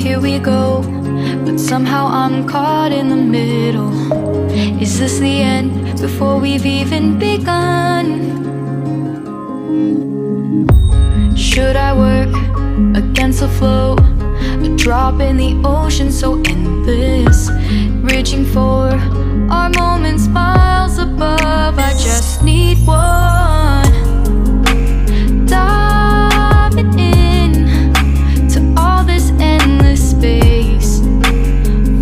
here we go, but somehow I'm caught in the middle. Is this the end before we've even begun? Should I work against the flow? A drop in the ocean so endless, reaching for our moments miles above. I just need one, diving in to all this endless space,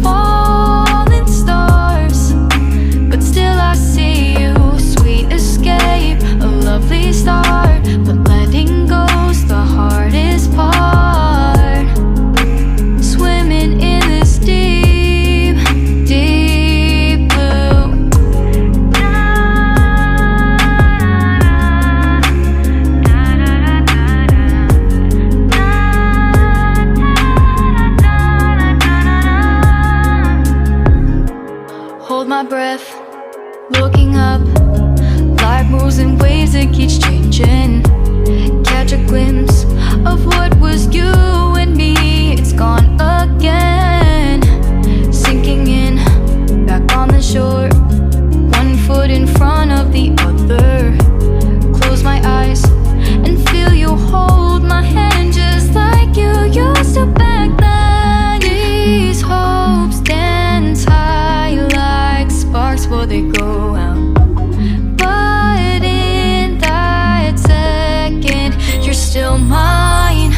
falling stars, but still I see you. Sweet escape, a lovely start, but letting go's the hardest part. Swimming in this deep, deep blue. Hold my breath, looking up. Life moves in waves that keeps changing. Catch a glimpse of what was you and me. It's gone again, sinking in, back on the shore. One foot in front of the other. Close my eyes and feel you hold my hand just like you used to back then. These hopes dance high like sparks before they go out. But in that second, you're still mine.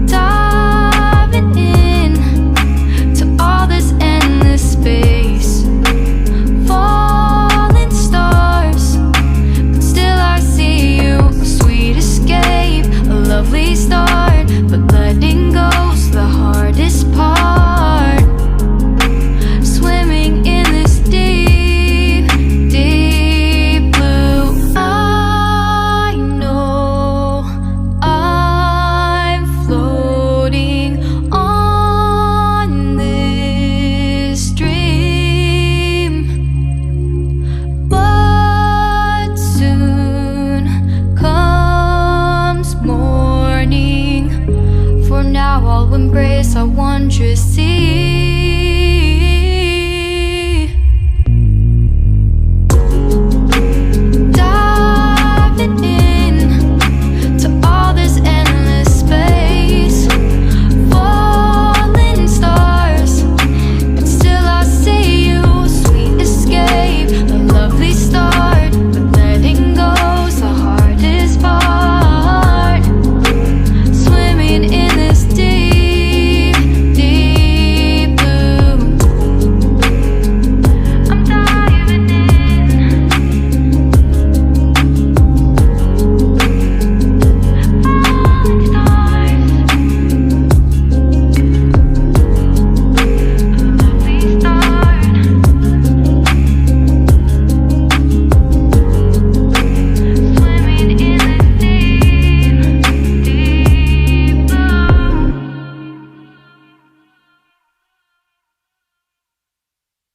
Diving in to all this endless space, falling stars, but still I see you. A sweet escape, a lovely start, but letting go's the hardest part. Swimming in this deep, deep blue. I know I'm floating on this dream, but soon comes morning. For now I'll embrace our wondrous sea.